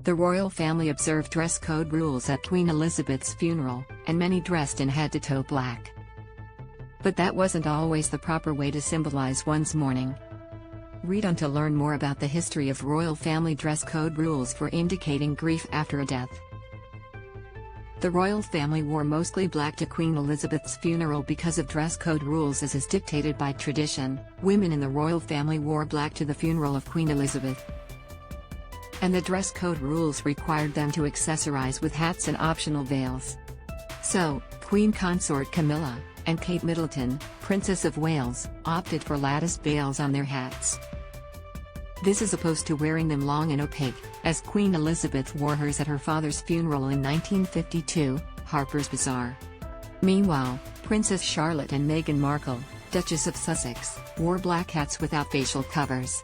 The royal family observed dress code rules at Queen Elizabeth's funeral, and many dressed in head-to-toe black. But that wasn't always the proper way to symbolize one's mourning. Read on to learn more about the history of royal family dress code rules for indicating grief after a death. The royal family wore mostly black to Queen Elizabeth's funeral because of dress code rules as is dictated by tradition. Women in the royal family wore black to the funeral of Queen Elizabeth. And the dress code rules required them to accessorize with hats and optional veils. So, Queen Consort Camilla and Kate Middleton, Princess of Wales, opted for latticed veils on their hats. This is opposed to wearing them long and opaque, as Queen Elizabeth wore hers at her father's funeral in 1952, Harper's Bazaar. Meanwhile, Princess Charlotte and Meghan Markle, Duchess of Sussex, wore black hats without facial covers.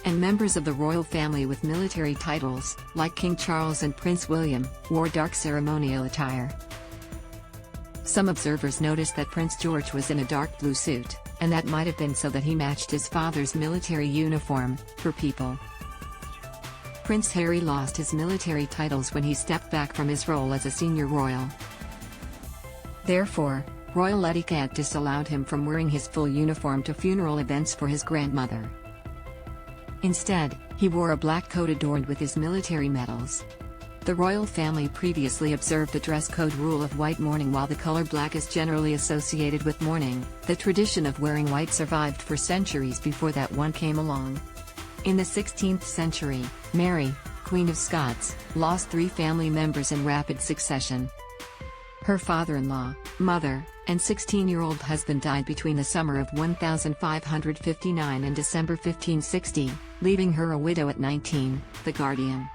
And members of the royal family with military titles, like King Charles and Prince William, wore dark ceremonial attire. Some observers noticed that Prince George was in a dark blue suit, and that might have been so that he matched his father's military uniform. For people, Prince Harry lost his military titles when he stepped back from his role as a senior royal. Therefore, royal etiquette disallowed him from wearing his full uniform to funeral events for his grandmother. Instead, he wore a black coat adorned with his military medals. The royal family previously observed a dress code rule of white mourning. While the color black is generally associated with mourning, the tradition of wearing white survived for centuries before that one came along. In the 16th century, Mary, Queen of Scots, lost 3 family members in rapid succession. Her father-in-law, mother, and 16-year-old husband died between the summer of 1559 and December 1560, leaving her a widow at 19, The Guardian.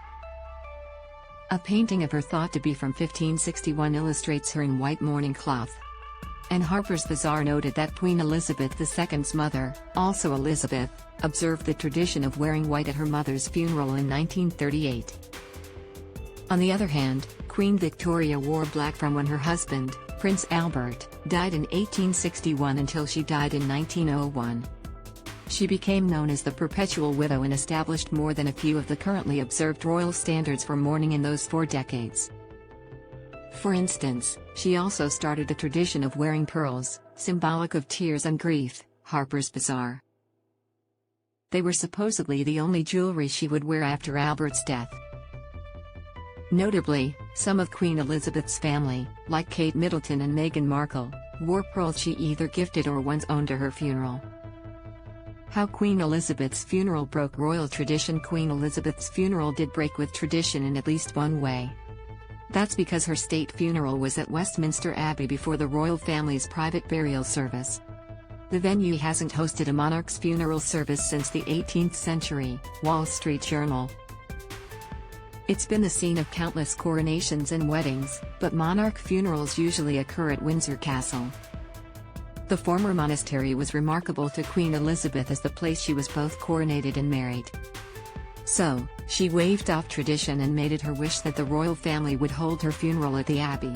A painting of her thought to be from 1561 illustrates her in white mourning cloth. And Harper's Bazaar noted that Queen Elizabeth II's mother, also Elizabeth, observed the tradition of wearing white at her mother's funeral in 1938. On the other hand, Queen Victoria wore black from when her husband, Prince Albert, died in 1861 until she died in 1901. She became known as the Perpetual Widow and established more than a few of the currently observed royal standards for mourning in those 4 decades. For instance, she also started the tradition of wearing pearls, symbolic of tears and grief. Harper's Bazaar. They were supposedly the only jewelry she would wear after Albert's death. Notably, some of Queen Elizabeth's family, like Kate Middleton and Meghan Markle, wore pearls she either gifted or once owned to her funeral. How Queen Elizabeth's funeral broke royal tradition. Queen Elizabeth's funeral did break with tradition in at least one way. That's because her state funeral was at Westminster Abbey before the royal family's private burial service. The venue hasn't hosted a monarch's funeral service since the 18th century, Wall Street Journal. It's been the scene of countless coronations and weddings, but monarch funerals usually occur at Windsor Castle. The former monastery was remarkable to Queen Elizabeth as the place she was both coronated and married. So, she waved off tradition and made it her wish that the royal family would hold her funeral at the Abbey.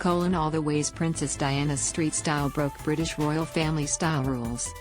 All the ways Princess Diana's street style broke British royal family style rules.